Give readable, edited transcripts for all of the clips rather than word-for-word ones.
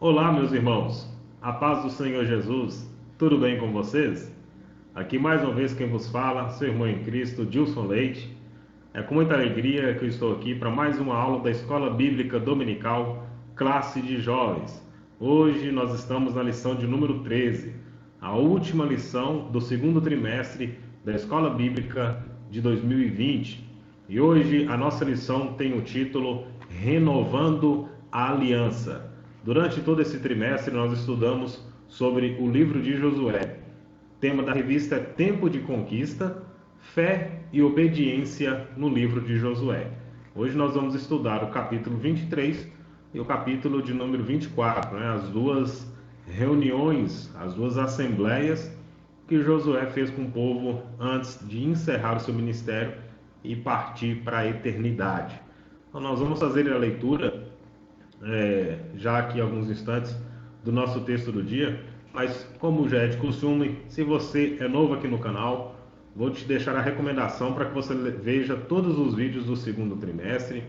Olá, meus irmãos, a paz do Senhor Jesus, tudo bem com vocês? Aqui mais uma vez quem vos fala, seu irmão em Cristo, Dilson Leite. É com muita alegria que eu estou aqui para mais uma aula da Escola Bíblica Dominical, classe de jovens. Hoje nós estamos na lição de número 13, a última lição do segundo trimestre da Escola Bíblica de 2020. E hoje a nossa lição tem o título Renovando a Aliança. Durante todo esse trimestre nós estudamos sobre o livro de Josué. Tema da revista é Tempo de Conquista, Fé e Obediência no livro de Josué. Hoje nós vamos estudar o capítulo 23 e o capítulo de número 24, as duas reuniões, as duas assembleias que Josué fez com o povo antes de encerrar o seu ministério e partir para a eternidade. Então nós vamos fazer a leitura já aqui alguns instantes do nosso texto do dia, mas como já é de costume, se você é novo aqui no canal, vou te deixar a recomendação para que você veja todos os vídeos do segundo trimestre.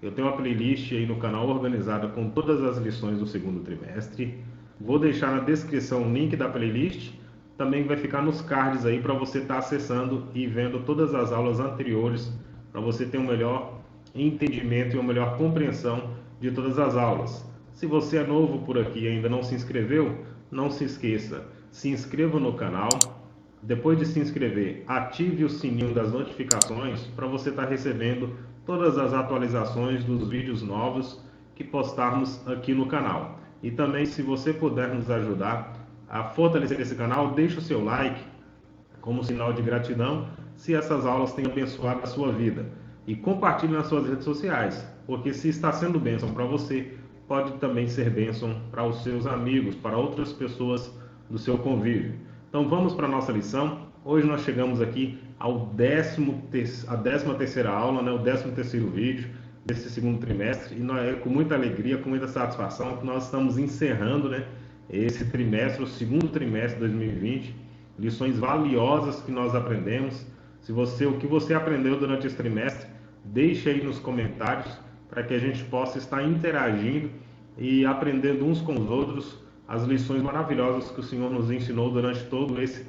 Eu tenho uma playlist aí no canal organizada com todas as lições do segundo trimestre. Vou deixar na descrição o link da playlist, também vai ficar nos cards aí para você estar acessando e vendo todas as aulas anteriores, para você ter um melhor entendimento e uma melhor compreensão de todas as aulas. Se você é novo por aqui e ainda não se inscreveu, não se esqueça, se inscreva no canal. Depois de se inscrever, ative o sininho das notificações para você estar recebendo todas as atualizações dos vídeos novos que postarmos aqui no canal. E também, se você puder nos ajudar a fortalecer esse canal, deixe o seu like como sinal de gratidão se essas aulas têm abençoado a sua vida. E compartilhe nas suas redes sociais, porque se está sendo bênção para você, pode também ser bênção para os seus amigos, para outras pessoas do seu convívio. Então vamos para a nossa lição. Hoje nós chegamos aqui ao a 13ª aula, o 13º vídeo desse segundo trimestre, e é com muita alegria, com muita satisfação que nós estamos encerrando esse trimestre, o segundo trimestre de 2020, lições valiosas que nós aprendemos. O que você aprendeu durante esse trimestre, deixe aí nos comentários para que a gente possa estar interagindo e aprendendo uns com os outros as lições maravilhosas que o Senhor nos ensinou durante todo esse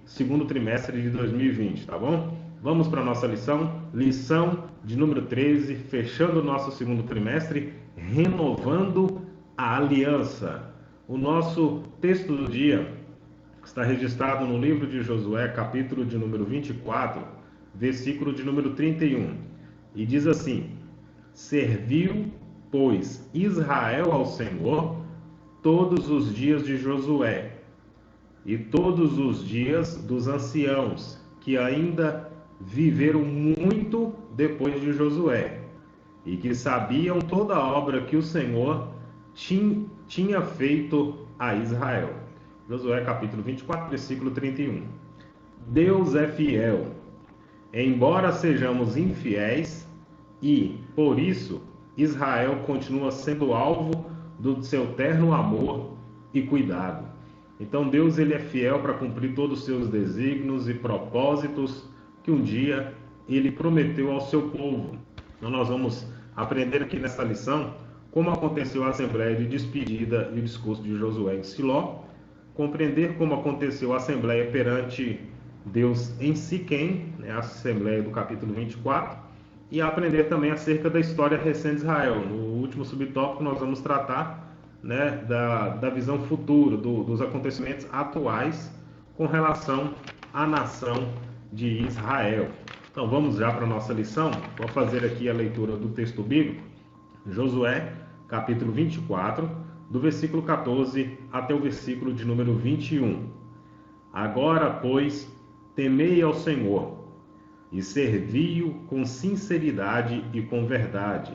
segundo trimestre de 2020, tá bom? Vamos para a nossa lição de número 13, fechando o nosso segundo trimestre, renovando a aliança. O nosso texto do dia está registrado no livro de Josué, capítulo de número 24, versículo de número 31. E diz assim: Serviu, pois, Israel ao Senhor todos os dias de Josué, e todos os dias dos anciãos, que ainda viveram muito depois de Josué, e que sabiam toda a obra que o Senhor tinha feito a Israel. Josué capítulo 24, versículo 31. Deus é fiel, embora sejamos infiéis, e, por isso, Israel continua sendo alvo do seu terno amor e cuidado. Então Deus ele é fiel para cumprir todos os seus desígnios e propósitos que um dia ele prometeu ao seu povo. Então nós vamos aprender aqui nessa lição como aconteceu a assembleia de despedida e o discurso de Josué em Siló, compreender como aconteceu a assembleia perante Deus em Siquém, a assembleia do capítulo 24, e aprender também acerca da história recente de Israel. No último subtópico nós vamos tratar da visão futura, dos acontecimentos atuais com relação à nação de Israel. Então vamos já para a nossa lição. Vou fazer aqui a leitura do texto bíblico, Josué, capítulo 24, do versículo 14 até o versículo de número 21. Agora, pois, temei ao Senhor, e servi-o com sinceridade e com verdade.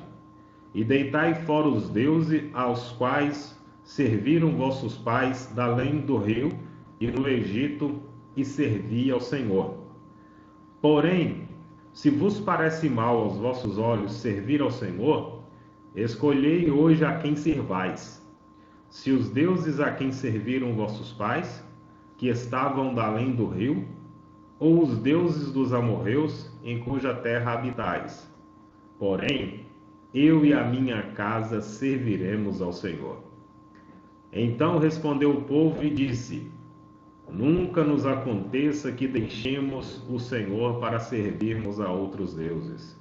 E deitai fora os deuses aos quais serviram vossos pais da além do rio e no Egito, e servi ao Senhor. Porém, se vos parece mal aos vossos olhos servir ao Senhor, escolhei hoje a quem servais. Se os deuses a quem serviram vossos pais, que estavam da além do rio, ou os deuses dos amorreus, em cuja terra habitais. Porém, eu e a minha casa serviremos ao Senhor. Então respondeu o povo e disse: nunca nos aconteça que deixemos o Senhor para servirmos a outros deuses.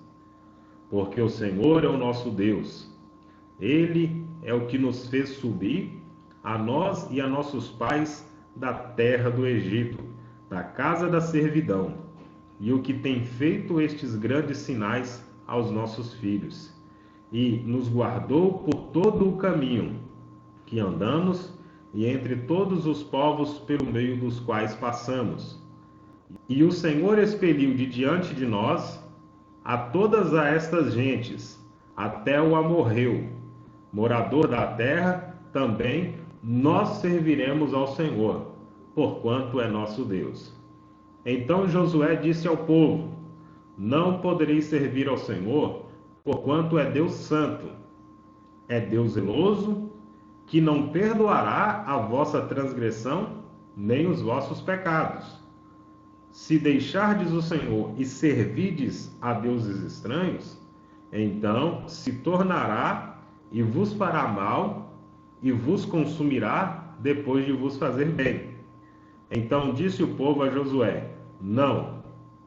Porque o Senhor é o nosso Deus. Ele é o que nos fez subir, a nós e a nossos pais, da terra do Egito, da casa da servidão, e o que tem feito estes grandes sinais aos nossos filhos, e nos guardou por todo o caminho que andamos, e entre todos os povos pelo meio dos quais passamos. E o Senhor expeliu de diante de nós a todas estas gentes, até o amorreu, morador da terra. Também nós serviremos ao Senhor, porquanto é nosso Deus. Então Josué disse ao povo: não podereis servir ao Senhor, porquanto é Deus santo, é Deus zeloso, que não perdoará a vossa transgressão, nem os vossos pecados. Se deixardes o Senhor e servirdes a deuses estranhos, então se tornará e vos fará mal, e vos consumirá depois de vos fazer bem. Então disse o povo a Josué: não,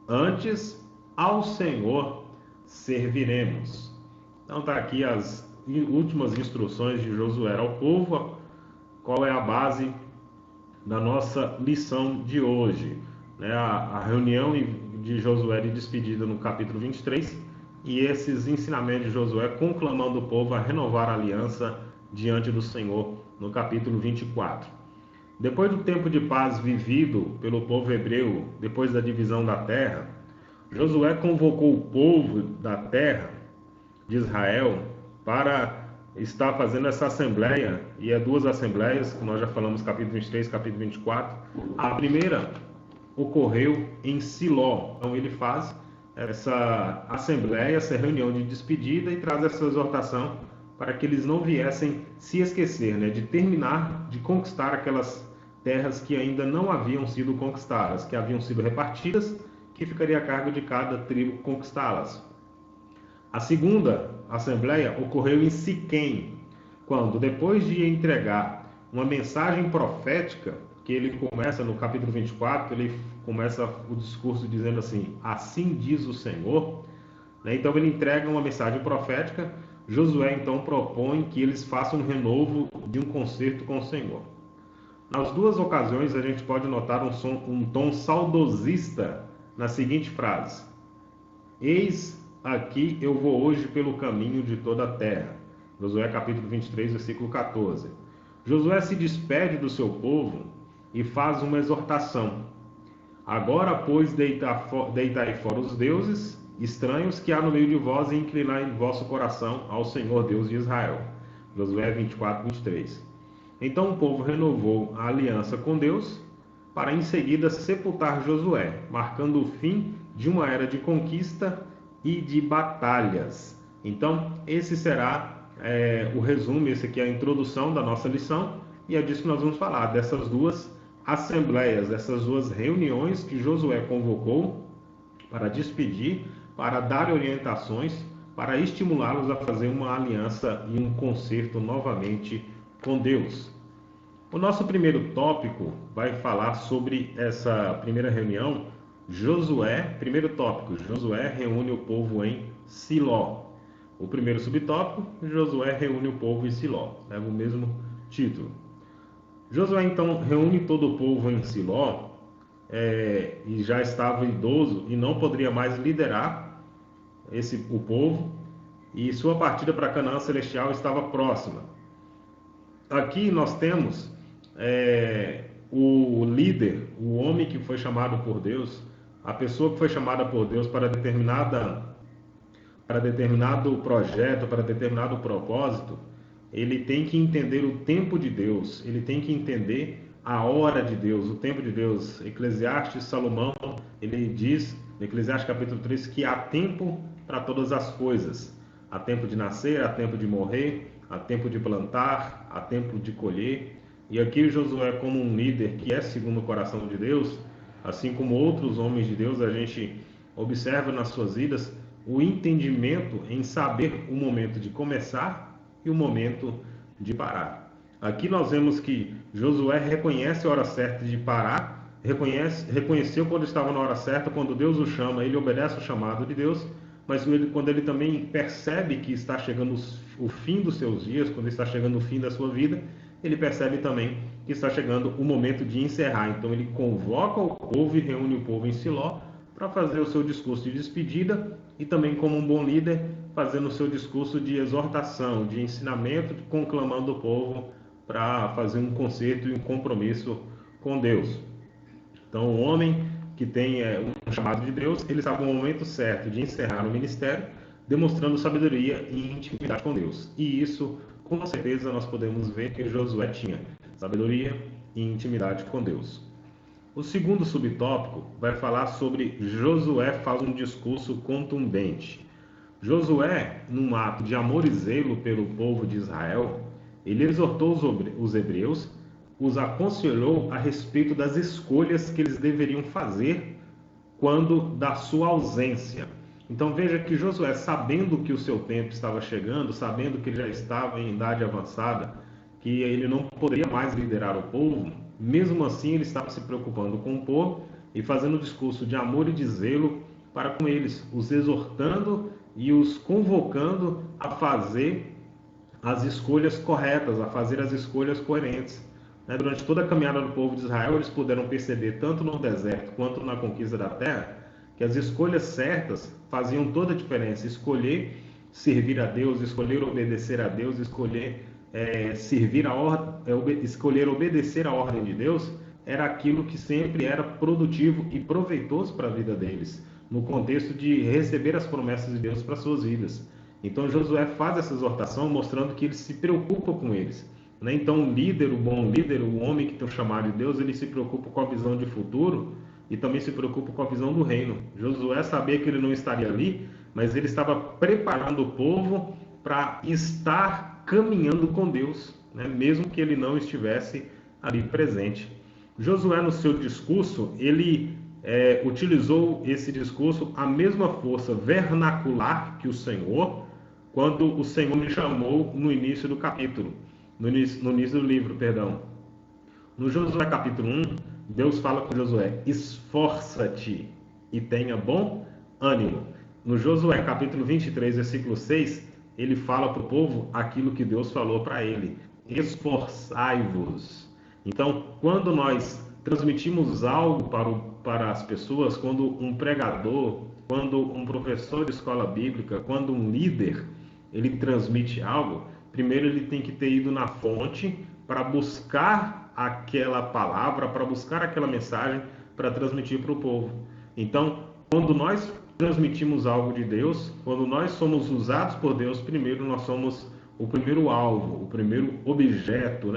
antes ao Senhor serviremos. Então está aqui as últimas instruções de Josué ao povo. Qual é a base da nossa lição de hoje? A reunião de Josué de despedida no capítulo 23, e esses ensinamentos de Josué conclamando o povo a renovar a aliança diante do Senhor no capítulo 24. Depois do tempo de paz vivido pelo povo hebreu, depois da divisão da terra, Josué convocou o povo da terra de Israel para estar fazendo essa assembleia, e é duas assembleias, que nós já falamos, capítulo 23 e capítulo 24. A primeira ocorreu em Siló. Então ele faz essa assembleia, essa reunião de despedida, e traz essa exortação para que eles não viessem se esquecer, de terminar de conquistar aquelas terras que ainda não haviam sido conquistadas, que haviam sido repartidas, que ficaria a cargo de cada tribo conquistá-las. A segunda assembleia ocorreu em Siquém, quando, depois de entregar uma mensagem profética, que ele começa no capítulo 24, ele começa o discurso dizendo assim: assim diz o Senhor. Então ele entrega uma mensagem profética. Josué então propõe que eles façam um renovo de um concerto com o Senhor. Nas duas ocasiões a gente pode notar um tom saudosista na seguinte frase: eis aqui eu vou hoje pelo caminho de toda a terra. Josué capítulo 23, versículo 14. Josué se despede do seu povo e faz uma exortação: agora, pois, deitai fora os deuses estranhos que há no meio de vós, e inclinai vosso coração ao Senhor Deus de Israel. Josué 24, 23. Então o povo renovou a aliança com Deus, para em seguida sepultar Josué, marcando o fim de uma era de conquista e de batalhas. Então esse será o resumo, esse aqui é a introdução da nossa lição, e é disso que nós vamos falar, dessas duas assembleias, dessas duas reuniões que Josué convocou para despedir, para dar orientações, para estimulá-los a fazer uma aliança e um concerto novamente com Deus. O nosso primeiro tópico vai falar sobre essa primeira reunião. Primeiro tópico, Josué reúne o povo em Siló. O primeiro subtópico, Josué reúne o povo em Siló, leva o mesmo título. Josué então reúne todo o povo em Siló, e já estava idoso e não poderia mais liderar o povo, e sua partida para Canaã Celestial estava próxima. Aqui nós temos o líder, o homem que foi chamado por Deus, a pessoa que foi chamada por Deus para determinado projeto, para determinado propósito. Ele tem que entender o tempo de Deus, ele tem que entender a hora de Deus, o tempo de Deus. Eclesiastes, Salomão, ele diz, no Eclesiastes capítulo 3, que há tempo para todas as coisas. Há tempo de nascer, há tempo de morrer, há tempo de plantar, há tempo de colher. E aqui Josué, como um líder que é segundo o coração de Deus, assim como outros homens de Deus, a gente observa nas suas vidas o entendimento em saber o momento de começar e o momento de parar. Aqui nós vemos que Josué reconhece a hora certa de parar, reconheceu quando estava na hora certa, quando Deus o chama, ele obedece o chamado de Deus, mas quando ele também percebe que está chegando o fim dos seus dias, quando está chegando o fim da sua vida, ele percebe também que está chegando o momento de encerrar. Então ele convoca o povo e reúne o povo em Siló para fazer o seu discurso de despedida e também, como um bom líder, fazendo o seu discurso de exortação, de ensinamento, conclamando o povo para fazer um concerto e um compromisso com Deus. Então o homem que tem um chamado de Deus, ele estava no momento certo de encerrar o ministério, demonstrando sabedoria e intimidade com Deus. E isso, com certeza, nós podemos ver que Josué tinha sabedoria e intimidade com Deus. O segundo subtópico vai falar sobre Josué faz um discurso contundente. Josué, num ato de amor e zelo pelo povo de Israel, ele exortou os hebreus, os aconselhou a respeito das escolhas que eles deveriam fazer quando da sua ausência. Então veja que Josué, sabendo que o seu tempo estava chegando, sabendo que ele já estava em idade avançada, que ele não poderia mais liderar o povo, mesmo assim ele estava se preocupando com o povo e fazendo um discurso de amor e de zelo para com eles, os exortando e os convocando a fazer as escolhas corretas, a fazer as escolhas coerentes. Durante toda a caminhada do povo de Israel, eles puderam perceber, tanto no deserto quanto na conquista da terra, que as escolhas certas faziam toda a diferença. Escolher servir a Deus, escolher obedecer a Deus, escolher escolher obedecer a ordem de Deus, era aquilo que sempre era produtivo e proveitoso para a vida deles, no contexto de receber as promessas de Deus para suas vidas. Então Josué faz essa exortação mostrando que ele se preocupa com eles. Então o líder, o bom líder, o homem que tem o chamado de Deus, ele se preocupa com a visão de futuro e também se preocupa com a visão do reino. Josué sabia que ele não estaria ali, mas ele estava preparando o povo para estar caminhando com Deus, mesmo que ele não estivesse ali presente. Josué, no seu discurso, ele utilizou esse discurso a mesma força vernacular que o Senhor, quando o Senhor me chamou no início do capítulo, no início do livro, perdão. No Josué capítulo 1, Deus fala com Josué: esforça-te e tenha bom ânimo. No Josué capítulo 23, versículo 6, ele fala para o povo aquilo que Deus falou para ele: esforçai-vos. Então, quando nós transmitimos algo para as pessoas, quando um pregador, quando um professor de escola bíblica, quando um líder, ele transmite algo, primeiro ele tem que ter ido na fonte para buscar aquela palavra, para buscar aquela mensagem para transmitir para o povo. Então, quando nós transmitimos algo de Deus, quando nós somos usados por Deus, primeiro nós somos o primeiro alvo, o primeiro objeto,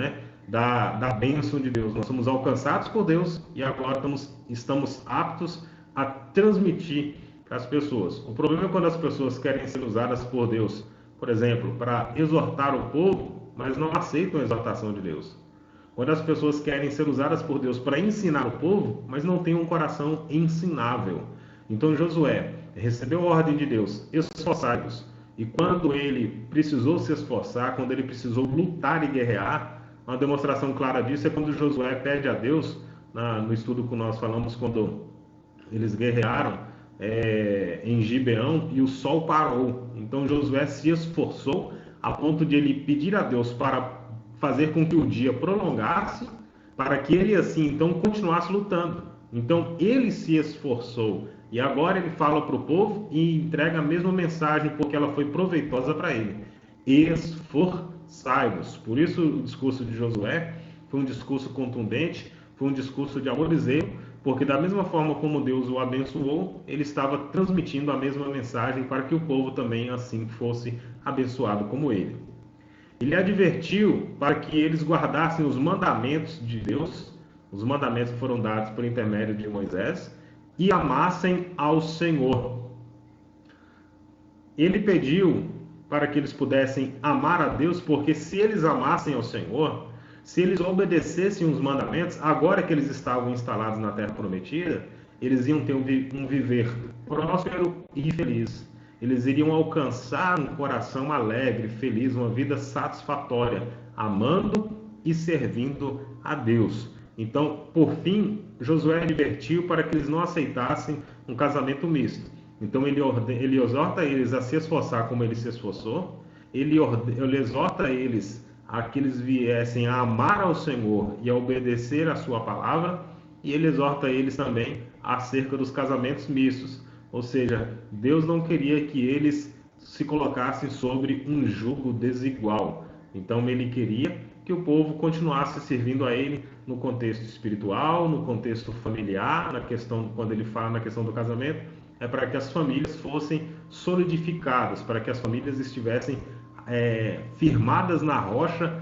da bênção de Deus. Nós somos alcançados por Deus e agora estamos aptos a transmitir para as pessoas. O problema é quando as pessoas querem ser usadas por Deus, por exemplo, para exortar o povo, mas não aceitam a exortação de Deus. Quando as pessoas querem ser usadas por Deus para ensinar o povo, mas não têm um coração ensinável. Então Josué recebeu a ordem de Deus: esforçai-vos. E quando ele precisou se esforçar, quando ele precisou lutar e guerrear, uma demonstração clara disso é quando Josué pede a Deus, no estudo que nós falamos, quando eles guerrearam em Gibeão e o sol parou. Então Josué se esforçou a ponto de ele pedir a Deus para fazer com que o dia prolongasse, para que ele assim então continuasse lutando. Então ele se esforçou e agora ele fala para o povo e entrega a mesma mensagem porque ela foi proveitosa para ele: esforçai-vos. Por isso o discurso de Josué foi um discurso contundente, foi um discurso de amor e zelo, porque da mesma forma como Deus o abençoou, ele estava transmitindo a mesma mensagem para que o povo também assim fosse abençoado como ele. Ele advertiu para que eles guardassem os mandamentos de Deus, os mandamentos que foram dados por intermédio de Moisés, e amassem ao Senhor. Ele pediu para que eles pudessem amar a Deus, porque se eles amassem ao Senhor, se eles obedecessem os mandamentos, agora que eles estavam instalados na Terra Prometida, eles iam ter um viver próspero e feliz. eles iriam alcançar um coração alegre, feliz, uma vida satisfatória, amando e servindo a Deus. Então, por fim, Josué advertiu para que eles não aceitassem um casamento misto. Então, ele exorta eles a se esforçar como ele se esforçou, ele exorta eles a que eles viessem a amar ao Senhor e a obedecer a sua palavra, e ele exorta eles também acerca dos casamentos mistos. Ou seja, Deus não queria que eles se colocassem sobre um jugo desigual. Então ele queria que o povo continuasse servindo a ele no contexto espiritual, no contexto familiar, quando ele fala na questão do casamento, é para que as famílias fossem solidificadas, para que as famílias estivessem firmadas na rocha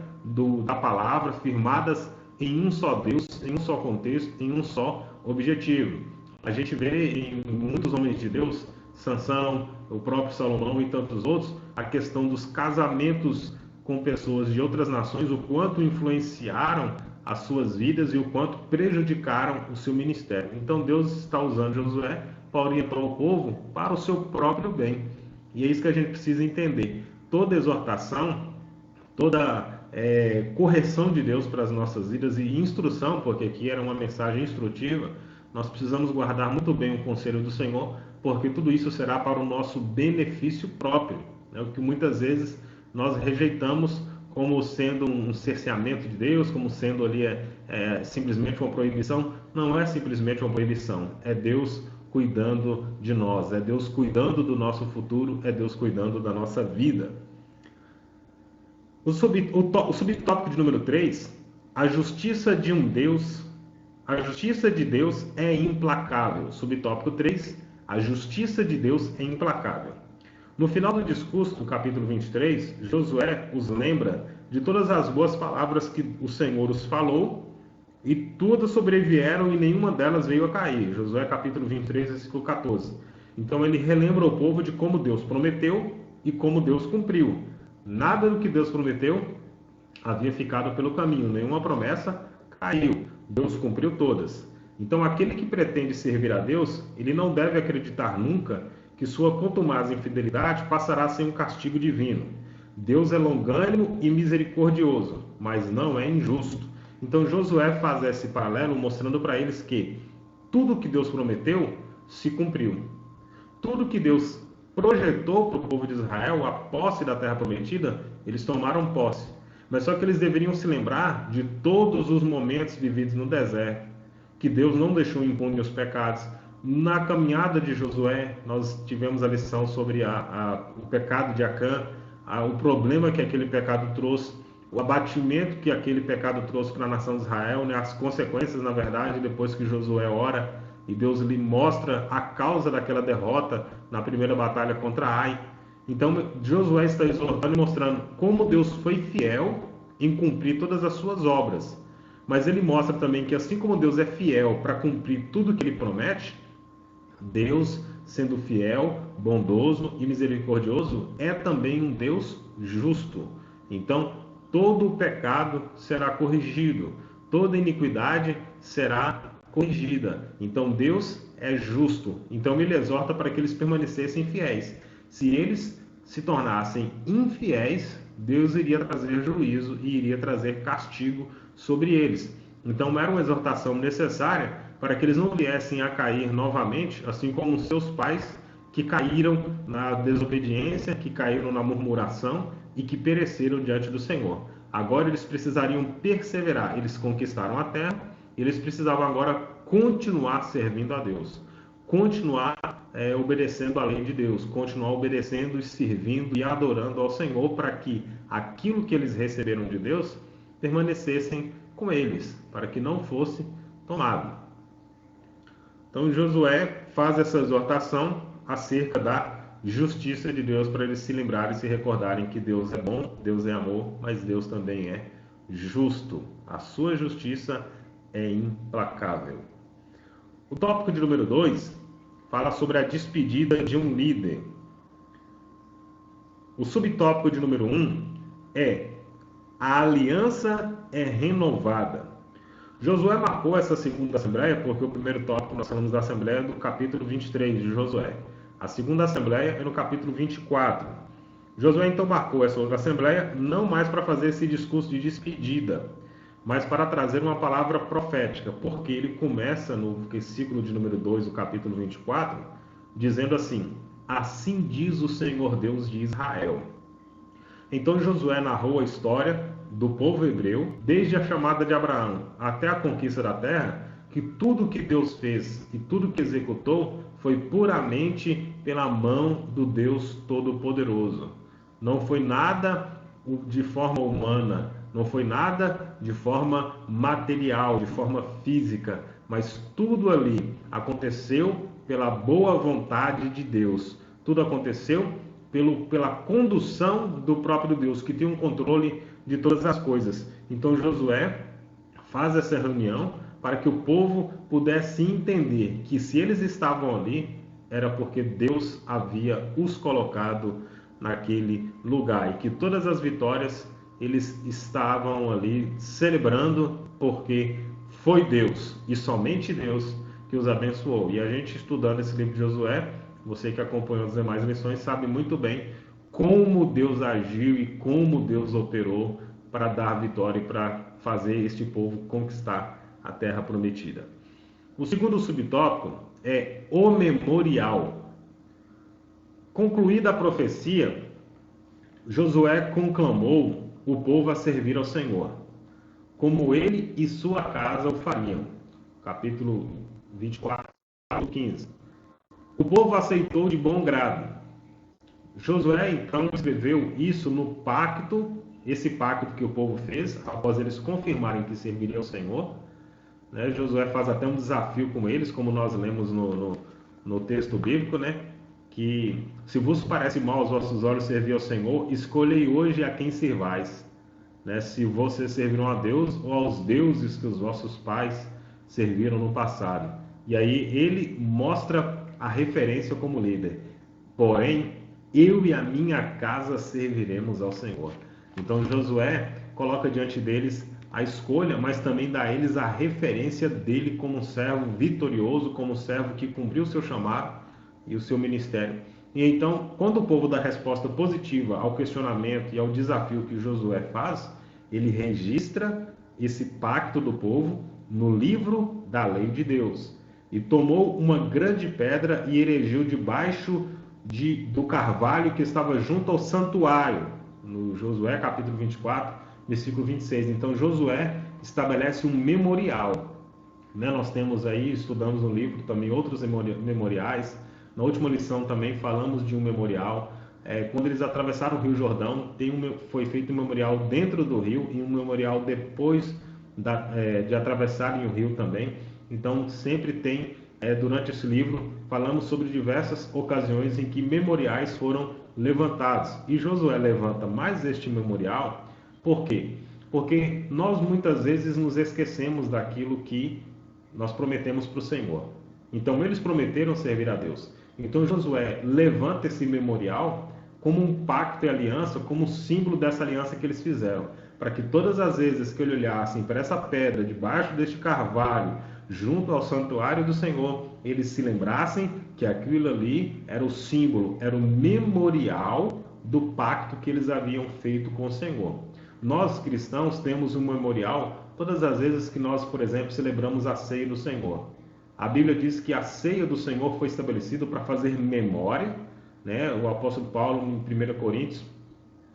da palavra, firmadas em um só Deus, em um só contexto, em um só objetivo. A gente vê em muitos homens de Deus, Sansão, o próprio Salomão e tantos outros, a questão dos casamentos com pessoas de outras nações, o quanto influenciaram as suas vidas e o quanto prejudicaram o seu ministério. Então Deus está usando Josué para orientar o povo para o seu próprio bem. E é isso que a gente precisa entender. Toda exortação, toda correção de Deus para as nossas vidas e instrução, porque aqui era uma mensagem instrutiva, nós precisamos guardar muito bem o conselho do Senhor, porque tudo isso será para o nosso benefício próprio. É o que muitas vezes nós rejeitamos como sendo um cerceamento de Deus, como sendo ali simplesmente uma proibição. Não é simplesmente uma proibição, é Deus cuidando de nós, é Deus cuidando do nosso futuro, é Deus cuidando da nossa vida. O subtópico de número 3, a justiça de Deus é implacável. Subtópico 3, a justiça de Deus é implacável. No final do discurso do capítulo 23, Josué os lembra de todas as boas palavras que o Senhor os falou, e todas sobrevieram e nenhuma delas veio a cair. Josué capítulo 23, versículo 14. Então ele relembra o povo de como Deus prometeu e como Deus cumpriu. Nada do que Deus prometeu havia ficado pelo caminho, nenhuma promessa caiu. Deus cumpriu todas. Então aquele que pretende servir a Deus, ele não deve acreditar nunca que sua contumaz infidelidade passará sem um castigo divino. Deus é longânimo e misericordioso, mas não é injusto. Então Josué faz esse paralelo mostrando para eles que tudo que Deus prometeu se cumpriu. Tudo que Deus projetou para o povo de Israel, a posse da terra prometida, eles tomaram posse. Mas só que eles deveriam se lembrar de todos os momentos vividos no deserto, que Deus não deixou impune os pecados. Na caminhada de Josué, nós tivemos a lição sobre o pecado de Acã, o problema que aquele pecado trouxe, o abatimento que aquele pecado trouxe para a nação de Israel, né? As consequências, na verdade, depois que Josué ora e Deus lhe mostra a causa daquela derrota na primeira batalha contra Ai. Então, Josué está exortando e mostrando como Deus foi fiel em cumprir todas as suas obras. Mas ele mostra também que assim como Deus é fiel para cumprir tudo que ele promete, Deus, sendo fiel, bondoso e misericordioso, é também um Deus justo. Então, todo o pecado será corrigido, toda iniquidade será corrigida. Então, Deus é justo. Então, ele exorta para que eles permanecessem fiéis. Se eles se tornassem infiéis, Deus iria trazer juízo e iria trazer castigo sobre eles. Então, era uma exortação necessária para que eles não viessem a cair novamente, assim como seus pais que caíram na desobediência, que caíram na murmuração e que pereceram diante do Senhor. Agora eles precisariam perseverar. Eles conquistaram a terra, eles precisavam agora continuar servindo a Deus, continuar obedecendo a lei de Deus, continuar obedecendo e servindo e adorando ao Senhor, para que aquilo que eles receberam de Deus permanecessem com eles, para que não fosse tomado. Então Josué faz essa exortação acerca da justiça de Deus, para eles se lembrarem e se recordarem que Deus é bom, Deus é amor, mas Deus também é justo. A sua justiça é implacável. O tópico de número 2 fala sobre a despedida de um líder. O subtópico de número 1 é: a aliança é renovada. Josué marcou essa segunda assembleia porque o primeiro tópico nós falamos da assembleia do capítulo 23 de Josué. A segunda assembleia é no capítulo 24. Josué então marcou essa outra assembleia não mais para fazer esse discurso de despedida, mas para trazer uma palavra profética, porque ele começa no versículo de número 2 do capítulo 24, dizendo assim: assim diz o Senhor Deus de Israel. Então Josué narrou a história do povo hebreu, desde a chamada de Abraão até a conquista da terra, que tudo que Deus fez e tudo que executou foi puramente pela mão do Deus Todo-Poderoso. Não foi nada de forma humana, não foi nada de forma material, de forma física, mas tudo ali aconteceu pela boa vontade de Deus. Tudo aconteceu pela condução do próprio Deus, que tem um controle de todas as coisas. Então Josué faz essa reunião para que o povo pudesse entender que se eles estavam ali, era porque Deus havia os colocado naquele lugar, e que todas as vitórias eles estavam ali celebrando, porque foi Deus, e somente Deus, que os abençoou. E a gente, estudando esse livro de Josué, você que acompanhou as demais lições sabe muito bem como Deus agiu e como Deus operou para dar vitória e para fazer este povo conquistar a terra prometida. O segundo subtópico é o memorial. Concluída a profecia, Josué conclamou o povo a servir ao Senhor, como ele e sua casa o fariam. Capítulo 24, 15. O povo aceitou de bom grado. Josué então escreveu isso no pacto, esse pacto que o povo fez, após eles confirmarem que serviriam ao Senhor. Né? Josué faz até um desafio com eles, como nós lemos no texto bíblico, né? Que se vos parece mal aos vossos olhos servir ao Senhor, escolhei hoje a quem servais. Né? Se vocês servirão a Deus ou aos deuses que os vossos pais serviram no passado. E aí ele mostra a referência como líder. Porém, eu e a minha casa serviremos ao Senhor. Então Josué coloca diante deles a escolha, mas também dá a eles a referência dele como um servo vitorioso, como um servo que cumpriu o seu chamado e o seu ministério. E então, quando o povo dá resposta positiva ao questionamento e ao desafio que Josué faz, ele registra esse pacto do povo no livro da lei de Deus. E tomou uma grande pedra e erigiu debaixo do carvalho que estava junto ao santuário, no Josué capítulo 24, versículo 26. Então Josué estabelece um memorial. Né? Nós temos aí, estudamos no livro também outros memoriais. Na última lição também falamos de um memorial. Quando eles atravessaram o Rio Jordão, foi feito um memorial dentro do rio e um memorial depois de atravessarem o rio também. Então sempre tem, durante esse livro, falamos sobre diversas ocasiões em que memoriais foram levantados. E Josué levanta mais este memorial, por quê? Porque nós muitas vezes nos esquecemos daquilo que nós prometemos para o Senhor. Então eles prometeram servir a Deus. Então Josué levanta esse memorial como um pacto e aliança, como um símbolo dessa aliança que eles fizeram, para que todas as vezes que ele olhassem para essa pedra, debaixo deste carvalho, junto ao santuário do Senhor, eles se lembrassem que aquilo ali era o símbolo, era o memorial do pacto que eles haviam feito com o Senhor. Nós cristãos temos um memorial todas as vezes que nós, por exemplo, celebramos a ceia do Senhor. A Bíblia diz que a ceia do Senhor foi estabelecida para fazer memória, né? O apóstolo Paulo, em 1 Coríntios,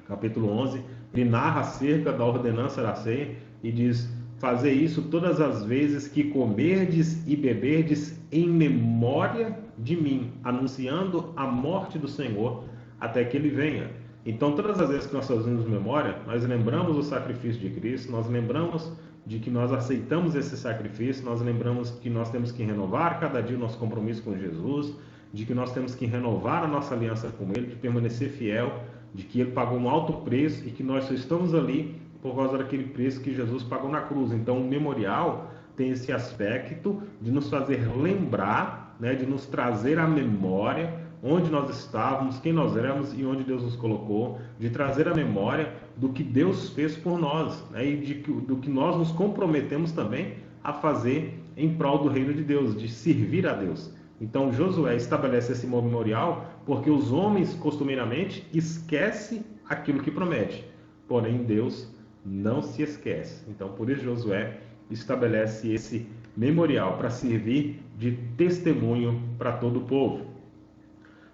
capítulo 11, ele narra acerca da ordenança da ceia e diz: fazer isso todas as vezes que comerdes e beberdes em memória de mim, anunciando a morte do Senhor até que ele venha. Então, todas as vezes que nós fazemos memória, nós lembramos do sacrifício de Cristo, nós lembramos de que nós aceitamos esse sacrifício, nós lembramos que nós temos que renovar cada dia o nosso compromisso com Jesus, de que nós temos que renovar a nossa aliança com Ele, de permanecer fiel, de que Ele pagou um alto preço e que nós só estamos ali por causa daquele preço que Jesus pagou na cruz. Então, o memorial tem esse aspecto de nos fazer lembrar, né, de nos trazer à memória onde nós estávamos, quem nós éramos e onde Deus nos colocou, de trazer à memória do que Deus fez por nós, né, e do que nós nos comprometemos também a fazer em prol do reino de Deus, de servir a Deus. Então Josué estabelece esse memorial porque os homens costumeiramente esquecem aquilo que promete, porém Deus não se esquece. Então por isso Josué estabelece esse memorial para servir de testemunho para todo o povo.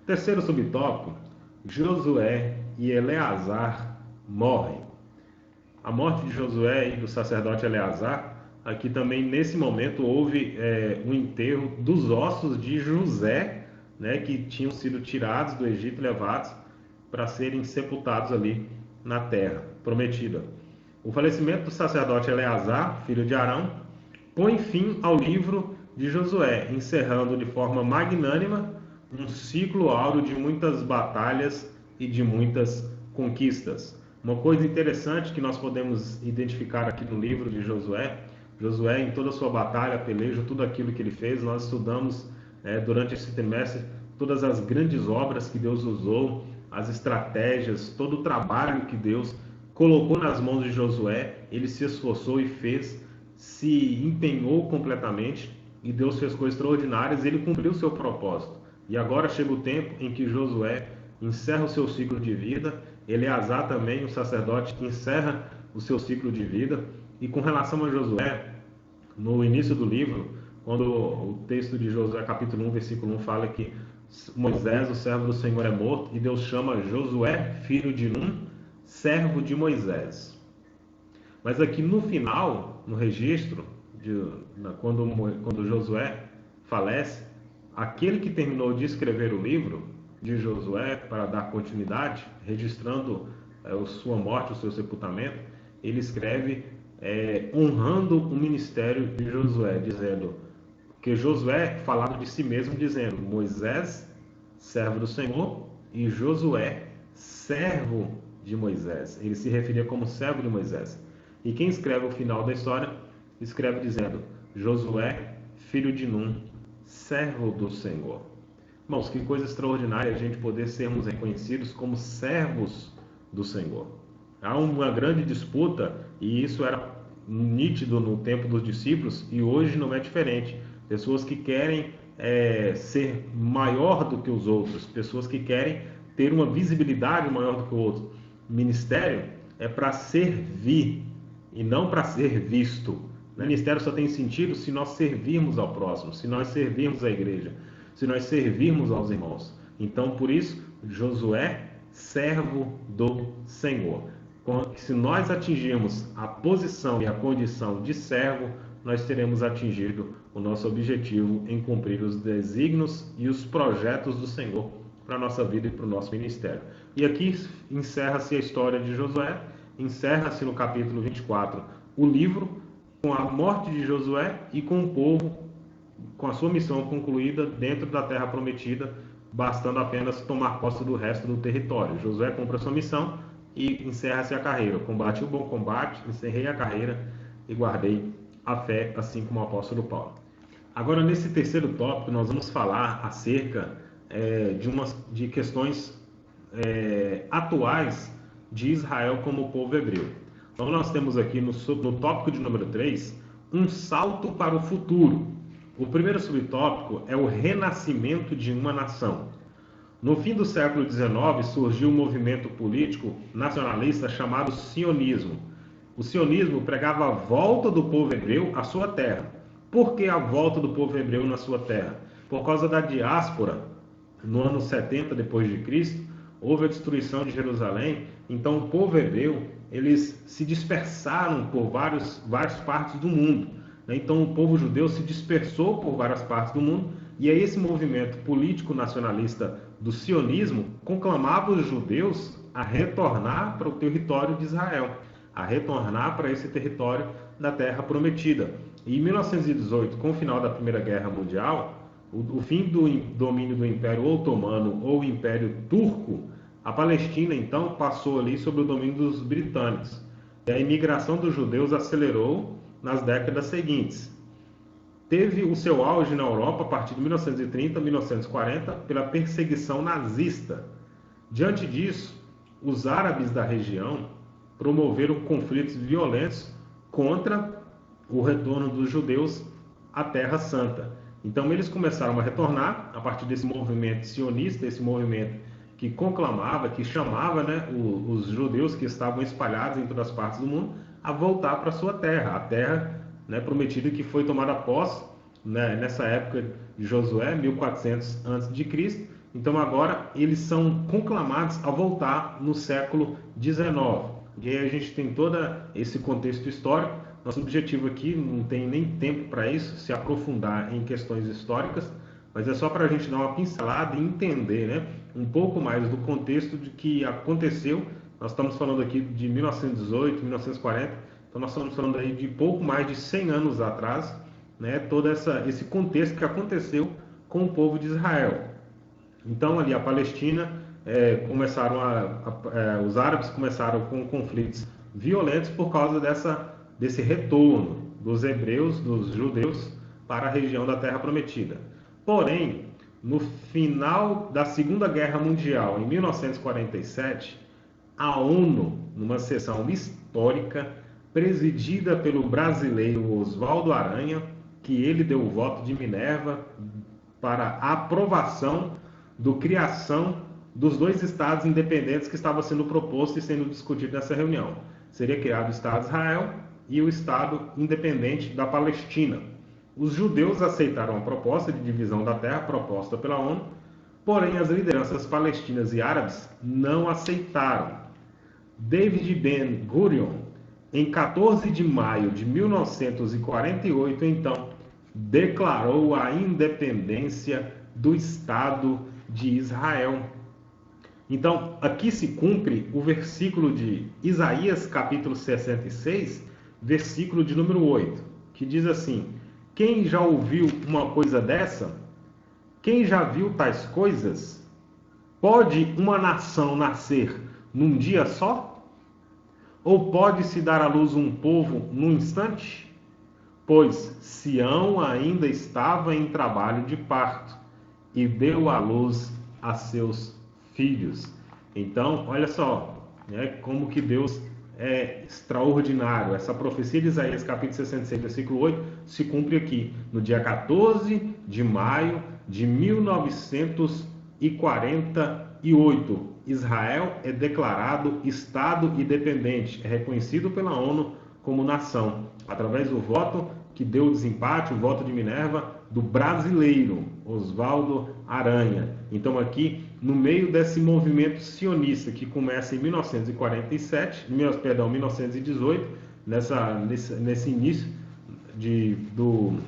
Terceiro subtópico, Josué e Eleazar morrem. A morte de Josué e do sacerdote Eleazar, aqui também nesse momento houve um enterro dos ossos de José, né, que tinham sido tirados do Egito e levados para serem sepultados ali na terra prometida. O falecimento do sacerdote Eleazar, filho de Arão, põe fim ao livro de Josué, encerrando de forma magnânima um ciclo áureo de muitas batalhas e de muitas conquistas. Uma coisa interessante que nós podemos identificar aqui no livro de Josué, Josué em toda a sua batalha, peleja, tudo aquilo que ele fez, nós estudamos durante esse trimestre todas as grandes obras que Deus usou, as estratégias, todo o trabalho que Deus colocou nas mãos de Josué, ele se esforçou e fez, se empenhou completamente e Deus fez coisas extraordinárias e ele cumpriu o seu propósito. E agora chega o tempo em que Josué encerra o seu ciclo de vida, Eleazar também, o sacerdote, que encerra o seu ciclo de vida. E com relação a Josué, no início do livro, quando o texto de Josué, capítulo 1, versículo 1, fala que Moisés, o servo do Senhor, é morto, e Deus chama Josué, filho de Num, servo de Moisés. Mas aqui no final, no registro, quando Josué falece, aquele que terminou de escrever o livro de Josué para dar continuidade, registrando a sua morte, o seu sepultamento, ele escreve honrando o ministério de Josué, dizendo que Josué falava de si mesmo, dizendo Moisés, servo do Senhor, e Josué, servo de Moisés. Ele se referia como servo de Moisés. E quem escreve o final da história, escreve dizendo Josué, filho de Num, servo do Senhor. Irmãos, que coisa extraordinária a gente poder sermos reconhecidos como servos do Senhor. Há uma grande disputa, e isso era nítido no tempo dos discípulos, e hoje não é diferente. Pessoas que querem ser maior do que os outros, pessoas que querem ter uma visibilidade maior do que o outro. Ministério é para servir e não para ser visto. O ministério só tem sentido se nós servirmos ao próximo, se nós servirmos à igreja, se nós servirmos aos irmãos. Então, por isso, Josué, servo do Senhor. Se nós atingirmos a posição e a condição de servo, nós teremos atingido o nosso objetivo em cumprir os desígnios e os projetos do Senhor para a nossa vida e para o nosso ministério. E aqui encerra-se a história de Josué, encerra-se no capítulo 24 o livro, com a morte de Josué e com o povo, com a sua missão concluída dentro da terra prometida, bastando apenas tomar posse do resto do território. Josué cumpre a sua missão e encerra-se a carreira. Combati o bom combate, encerrei a carreira e guardei a fé, assim como o apóstolo Paulo. Agora, nesse terceiro tópico, nós vamos falar acerca de questões atuais de Israel como povo hebreu. Então, nós temos aqui no tópico de número 3, um salto para o futuro. O primeiro subtópico é o renascimento de uma nação. No fim do século XIX, surgiu um movimento político nacionalista chamado sionismo. O sionismo pregava a volta do povo hebreu à sua terra. Por que a volta do povo hebreu na sua terra? Por causa da diáspora. No ano 70 depois de Cristo, houve a destruição de Jerusalém. Então, o povo hebreu, eles se dispersaram por várias partes do mundo. Então, o povo judeu se dispersou por várias partes do mundo. E aí esse movimento político nacionalista do sionismo conclamava os judeus a retornar para o território de Israel, a retornar para esse território da Terra Prometida. E em 1918, com o final da Primeira Guerra Mundial, o fim do domínio do Império Otomano ou Império Turco, a Palestina então passou ali sob o domínio dos britânicos. E a imigração dos judeus acelerou nas décadas seguintes. Teve o seu auge na Europa a partir de 1930 a 1940 pela perseguição nazista. Diante disso, os árabes da região promoveram conflitos violentos contra o retorno dos judeus à Terra Santa. Então eles começaram a retornar a partir desse movimento sionista, esse movimento que conclamava, que chamava, né, os judeus que estavam espalhados em todas as partes do mundo a voltar para a sua terra, a terra, né, prometida, que foi tomada posse, né, nessa época de Josué, 1400 a.C. Então agora eles são conclamados a voltar no século XIX. E aí a gente tem todo esse contexto histórico. Nosso objetivo aqui não tem nem tempo para isso, se aprofundar em questões históricas, mas é só para a gente dar uma pincelada e entender, né, um pouco mais do contexto de que aconteceu. Nós estamos falando aqui de 1918, 1940, então nós estamos falando aí de pouco mais de 100 anos atrás, né, todo esse contexto que aconteceu com o povo de Israel. Então ali a Palestina, os árabes começaram com conflitos violentos por causa desse retorno dos hebreus, dos judeus, para a região da Terra Prometida. Porém, no final da Segunda Guerra Mundial, em 1947, a ONU, numa sessão histórica, presidida pelo brasileiro Oswaldo Aranha, que ele deu o voto de Minerva para a aprovação da criação dos dois estados independentes que estava sendo proposto e sendo discutido nessa reunião. Seria criado o Estado de Israel e o Estado independente da Palestina. Os judeus aceitaram a proposta de divisão da terra proposta pela ONU, porém as lideranças palestinas e árabes não aceitaram. David Ben-Gurion, em 14 de maio de 1948, então, declarou a independência do Estado de Israel. Então, aqui se cumpre o versículo de Isaías, capítulo 66, versículo de número 8, que diz assim: quem já ouviu uma coisa dessa? Quem já viu tais coisas? Pode uma nação nascer num dia só? Ou pode-se dar à luz um povo num instante? Pois Sião ainda estava em trabalho de parto e deu à luz a seus filhos. Então, olha só, né, como que Deus é extraordinário. Essa profecia de Isaías, capítulo 66, versículo 8, se cumpre aqui, no dia 14 de maio de 1948. Israel é declarado Estado independente, é reconhecido pela ONU como nação, através do voto que deu o desempate, o voto de Minerva, do brasileiro Oswaldo Aranha. Então aqui, no meio desse movimento sionista que começa em 1918, nesse início do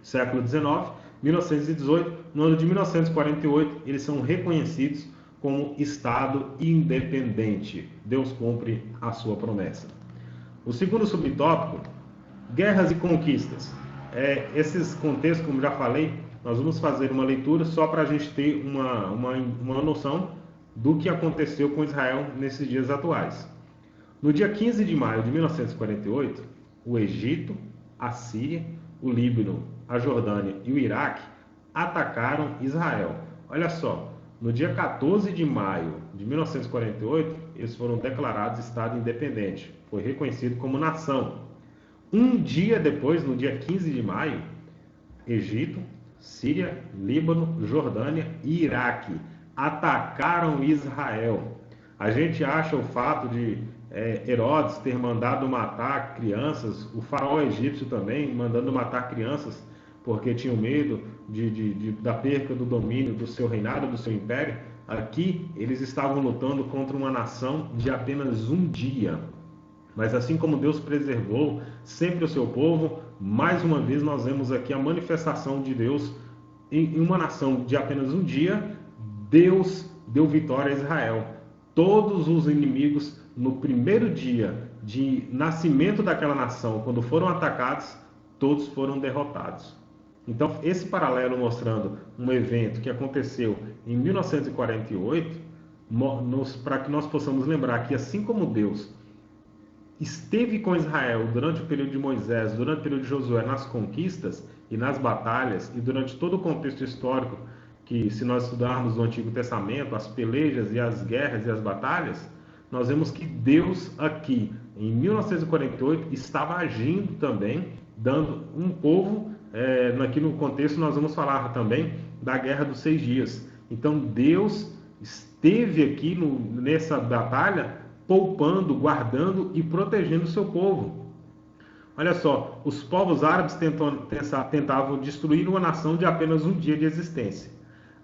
século XIX, 1918, no ano de 1948, eles são reconhecidos como Estado independente. Deus cumpre a sua promessa. O segundo subtópico, guerras e conquistas. Esses contextos, como já falei, nós vamos fazer uma leitura só para a gente ter uma noção do que aconteceu com Israel nesses dias atuais. No dia 15 de maio de 1948, o Egito, a Síria, o Líbano, a Jordânia e o Iraque atacaram Israel. Olha só, no dia 14 de maio de 1948, eles foram declarados Estado independente. Foi reconhecido como nação. Um dia depois, no dia 15 de maio, Egito, Síria, Líbano, Jordânia e Iraque atacaram Israel. A gente acha o fato de Herodes ter mandado matar crianças, o faraó egípcio também mandando matar crianças, porque tinham medo da perca do domínio do seu reinado, do seu império. Aqui eles estavam lutando contra uma nação de apenas um dia. Mas assim como Deus preservou sempre o seu povo, mais uma vez nós vemos aqui a manifestação de Deus em uma nação de apenas um dia. Deus deu vitória a Israel. Todos os inimigos, no primeiro dia de nascimento daquela nação, quando foram atacados, todos foram derrotados. Então, esse paralelo mostrando um evento que aconteceu em 1948, para que nós possamos lembrar que, assim como Deus esteve com Israel durante o período de Moisés, durante o período de Josué, nas conquistas e nas batalhas, e durante todo o contexto histórico, que se nós estudarmos o Antigo Testamento, as pelejas e as guerras e as batalhas, nós vemos que Deus aqui, em 1948, estava agindo também, dando um povo aqui no contexto nós vamos falar também da Guerra dos 6 Dias. Então Deus esteve aqui nessa batalha poupando, guardando e protegendo o seu povo. Olha só, os povos árabes tentavam destruir uma nação de apenas um dia de existência.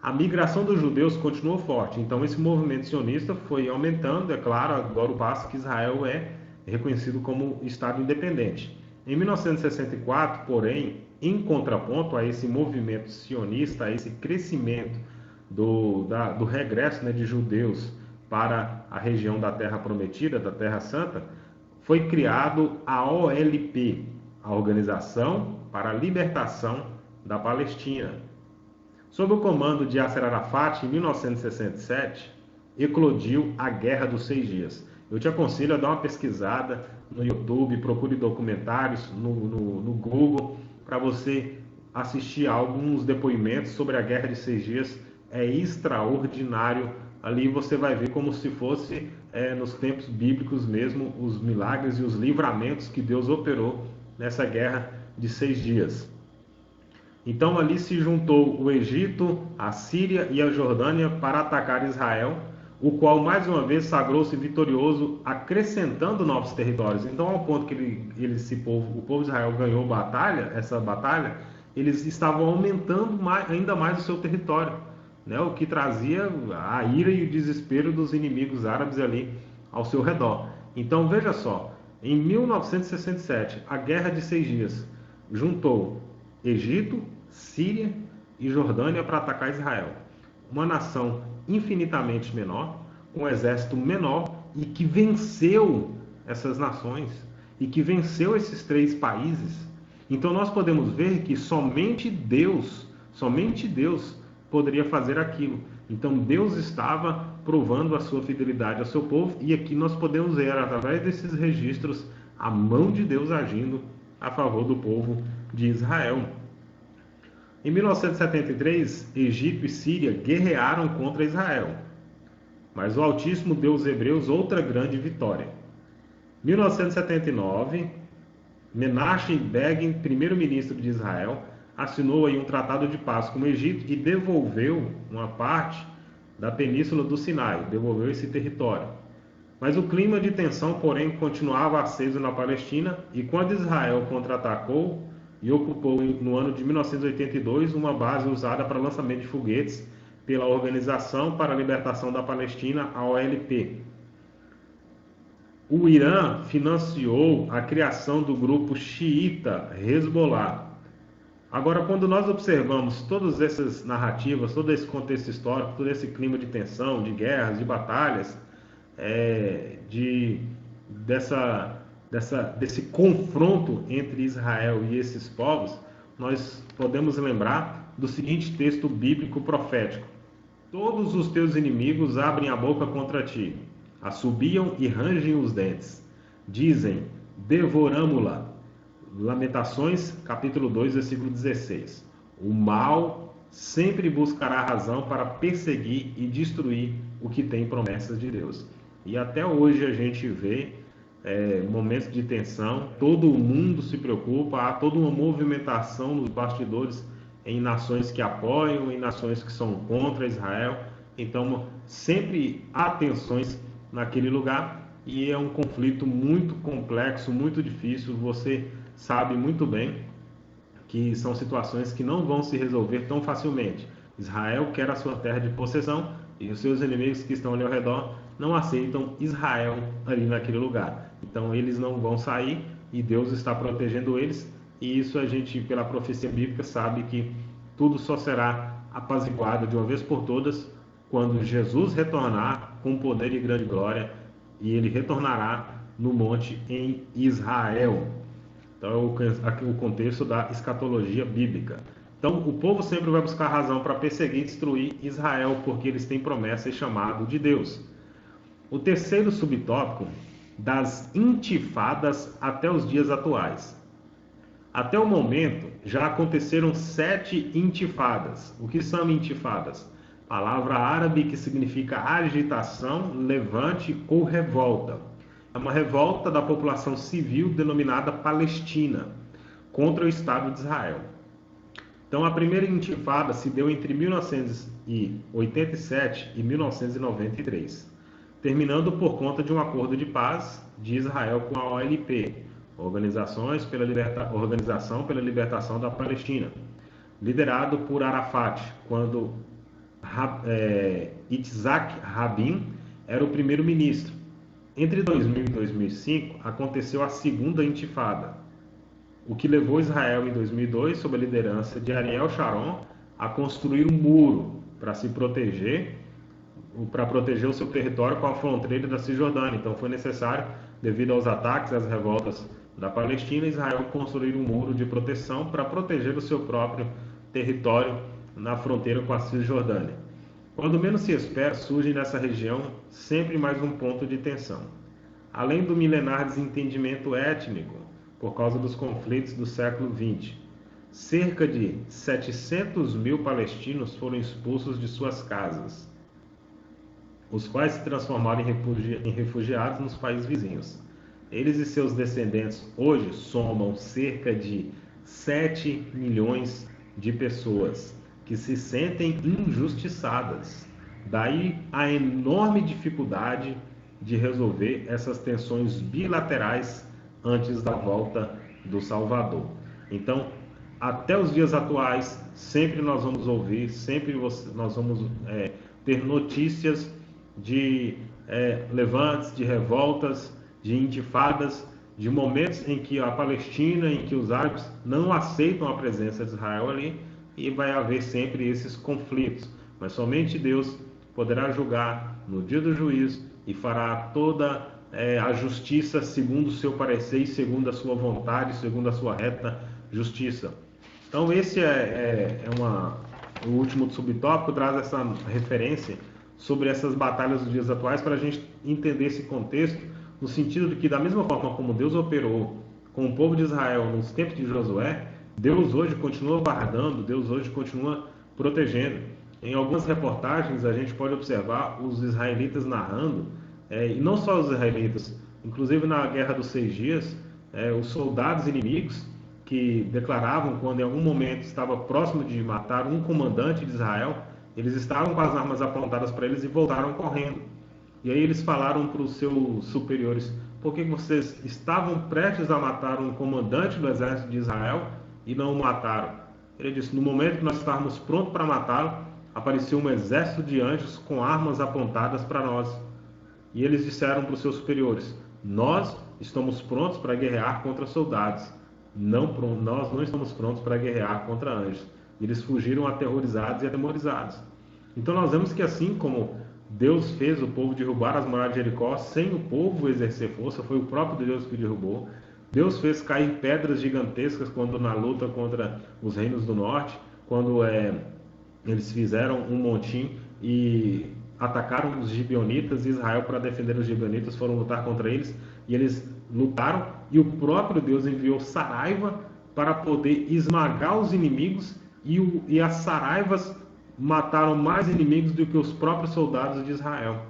A migração dos judeus continuou forte, então esse movimento sionista foi aumentando, é claro, agora o passo que Israel é reconhecido como Estado independente. Em 1964, porém, em contraponto a esse movimento sionista, a esse crescimento do regresso, né, de judeus para a região da Terra Prometida, da Terra Santa, foi criado a OLP, a Organização para a Libertação da Palestina. Sob o comando de Yasser Arafat, em 1967, eclodiu a Guerra dos 6 Dias. Eu te aconselho a dar uma pesquisada no YouTube, procure documentários no Google, para você assistir alguns depoimentos sobre a Guerra de 6 Dias. É extraordinário. Ali você vai ver como se fosse nos tempos bíblicos mesmo, os milagres e os livramentos que Deus operou nessa Guerra de 6 Dias. Então ali se juntou o Egito, a Síria e a Jordânia para atacar Israel, o qual mais uma vez sagrou-se vitorioso, acrescentando novos territórios. Então, ao ponto que o povo de Israel ganhou essa batalha, eles estavam aumentando ainda mais o seu território, né? O que trazia a ira e o desespero dos inimigos árabes ali ao seu redor. Então, veja só, em 1967, a Guerra de 6 Dias juntou Egito, Síria e Jordânia para atacar Israel. Uma nação infinitamente menor, com um exército menor e que venceu essas nações e que venceu esses 3 países. Então nós podemos ver que somente Deus poderia fazer aquilo. Então Deus estava provando a sua fidelidade ao seu povo, e aqui nós podemos ver, através desses registros, a mão de Deus agindo a favor do povo de Israel. Em 1973, Egito e Síria guerrearam contra Israel, mas o Altíssimo deu aos hebreus outra grande vitória. Em 1979, Menachem Begin, primeiro-ministro de Israel, assinou aí um tratado de paz com o Egito e devolveu uma parte da península do Sinai, devolveu esse território. Mas o clima de tensão, porém, continuava aceso na Palestina, e quando Israel contra-atacou e ocupou no ano de 1982 uma base usada para lançamento de foguetes pela Organização para a Libertação da Palestina, a OLP. O Irã financiou a criação do grupo xiita Hezbollah. Agora, quando nós observamos todas essas narrativas, todo esse contexto histórico, todo esse clima de tensão, de guerras, de batalhas, desse confronto entre Israel e esses povos, nós podemos lembrar do seguinte texto bíblico profético: todos os teus inimigos abrem a boca contra ti, assobiam e rangem os dentes, dizem, devoramo-la. Lamentações, capítulo 2, versículo 16. O mal sempre buscará razão para perseguir e destruir o que tem promessas de Deus. E até hoje a gente vê momentos de tensão, todo o mundo se preocupa, há toda uma movimentação nos bastidores em nações que apoiam, em nações que são contra Israel. Então sempre há tensões naquele lugar, e é um conflito muito complexo, muito difícil. Você sabe muito bem que são situações que não vão se resolver tão facilmente. Israel quer a sua terra de possessão, e os seus inimigos que estão ali ao redor não aceitam Israel ali naquele lugar. Então eles não vão sair, e Deus está protegendo eles, e isso a gente, pela profecia bíblica, sabe que tudo só será apaziguado de uma vez por todas quando Jesus retornar com poder e grande glória, e ele retornará no monte em Israel. Então aqui o contexto da escatologia bíblica. Então o povo sempre vai buscar razão para perseguir e destruir Israel, porque eles têm promessa e chamado de Deus. O terceiro subtópico, das intifadas até os dias atuais. Até o momento já aconteceram 7 intifadas. O que são intifadas? Palavra árabe que significa agitação, levante ou revolta. É uma revolta da população civil denominada Palestina contra o Estado de Israel. Então, a primeira intifada se deu entre 1987 e 1993, terminando por conta de um acordo de paz de Israel com a OLP, Organização pela Libertação da Palestina, liderado por Arafat, quando Itzhak Rabin era o primeiro-ministro. Entre 2000 e 2005, aconteceu a segunda intifada, o que levou Israel em 2002, sob a liderança de Ariel Sharon, a construir um muro para proteger o seu território com a fronteira da Cisjordânia. Então foi necessário, devido aos ataques e às revoltas da Palestina, Israel construir um muro de proteção para proteger o seu próprio território na fronteira com a Cisjordânia. Quando menos se espera, surge nessa região sempre mais um ponto de tensão. Além do milenar desentendimento étnico, por causa dos conflitos do século XX, cerca de 700 mil palestinos foram expulsos de suas casas, os quais se transformaram em refugiados nos países vizinhos. Eles e seus descendentes hoje somam cerca de 7 milhões de pessoas que se sentem injustiçadas. Daí a enorme dificuldade de resolver essas tensões bilaterais antes da volta do Salvador. Então, até os dias atuais, sempre nós vamos ouvir, nós vamos ter notícias de levantes, de revoltas, de intifadas, de momentos em que a Palestina, em que os árabes não aceitam a presença de Israel ali, e vai haver sempre esses conflitos. Mas somente Deus poderá julgar no dia do juízo e fará toda a justiça segundo o seu parecer e segundo a sua vontade, segundo a sua reta justiça. Então esse o último subtópico, traz essa referência sobre essas batalhas dos dias atuais para a gente entender esse contexto, no sentido de que da mesma forma como Deus operou com o povo de Israel nos tempos de Josué, Deus hoje continua guardando, Deus hoje continua protegendo. Em algumas reportagens a gente pode observar os israelitas narrando, e não só os israelitas, inclusive na Guerra dos 6 Dias, os soldados inimigos que declaravam, quando em algum momento estava próximo de matar um comandante de Israel, eles estavam com as armas apontadas para eles e voltaram correndo. E aí eles falaram para os seus superiores: por que vocês estavam prestes a matar um comandante do exército de Israel e não o mataram? Ele disse: no momento que nós estávamos prontos para matá-lo, apareceu um exército de anjos com armas apontadas para nós. E eles disseram para os seus superiores: nós estamos prontos para guerrear contra soldados, nós não estamos prontos para guerrear contra anjos. E eles fugiram aterrorizados e atemorizados. Então nós vemos que assim como Deus fez o povo derrubar as muralhas de Jericó sem o povo exercer força, foi o próprio Deus que derrubou. Deus fez cair pedras gigantescas quando na luta contra os reinos do norte, quando eles fizeram um montim e atacaram os gibeonitas. Israel, para defender os gibeonitas, foram lutar contra eles, e eles lutaram, e o próprio Deus enviou saraiva para poder esmagar os inimigos, e as saraivas mataram mais inimigos do que os próprios soldados de Israel.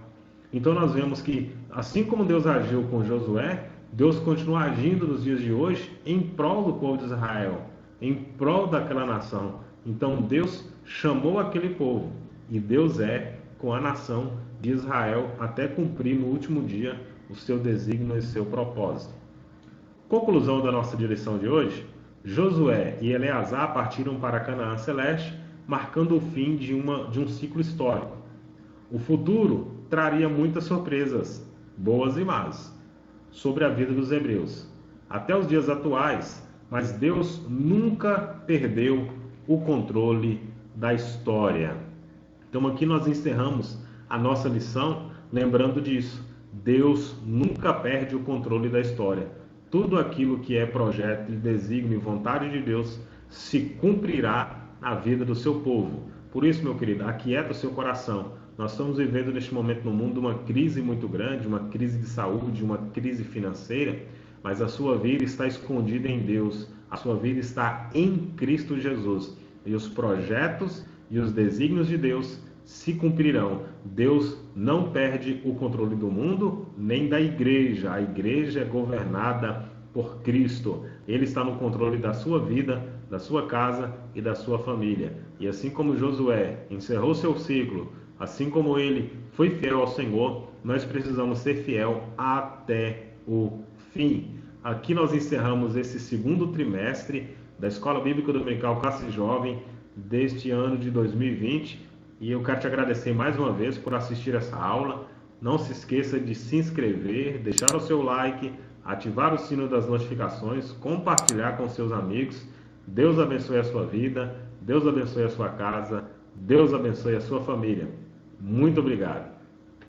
Então nós vemos que, assim como Deus agiu com Josué, Deus continua agindo nos dias de hoje em prol do povo de Israel, em prol daquela nação. Então Deus chamou aquele povo, e Deus com a nação de Israel até cumprir no último dia o seu desígnio e seu propósito. Conclusão da nossa direção de hoje: Josué e Eleazar partiram para Canaã Celeste, marcando o fim de um ciclo histórico. O futuro traria muitas surpresas, boas e más, sobre a vida dos hebreus, até os dias atuais, mas Deus nunca perdeu o controle da história. Então aqui nós encerramos a nossa lição lembrando disso. Deus nunca perde o controle da história. Tudo aquilo que é projeto, desígnio e vontade de Deus se cumprirá na vida do seu povo. Por isso, meu querido, aquieta o seu coração. Nós estamos vivendo neste momento no mundo uma crise muito grande, uma crise de saúde, uma crise financeira, mas a sua vida está escondida em Deus. A sua vida está em Cristo Jesus. E os projetos e os desígnios de Deus se cumprirão. Deus não perde o controle do mundo, nem da igreja. A igreja é governada por Cristo. Ele está no controle da sua vida, da sua casa e da sua família. E assim como Josué encerrou seu ciclo, assim como ele foi fiel ao Senhor, nós precisamos ser fiel até o fim. Aqui nós encerramos esse segundo trimestre da Escola Bíblica Dominical Classe Jovem deste ano de 2020 e eu quero te agradecer mais uma vez por assistir essa aula. Não se esqueça de se inscrever, deixar o seu like, ativar o sino das notificações, compartilhar com seus amigos. Deus abençoe a sua vida, Deus abençoe a sua casa, Deus abençoe a sua família. Muito obrigado.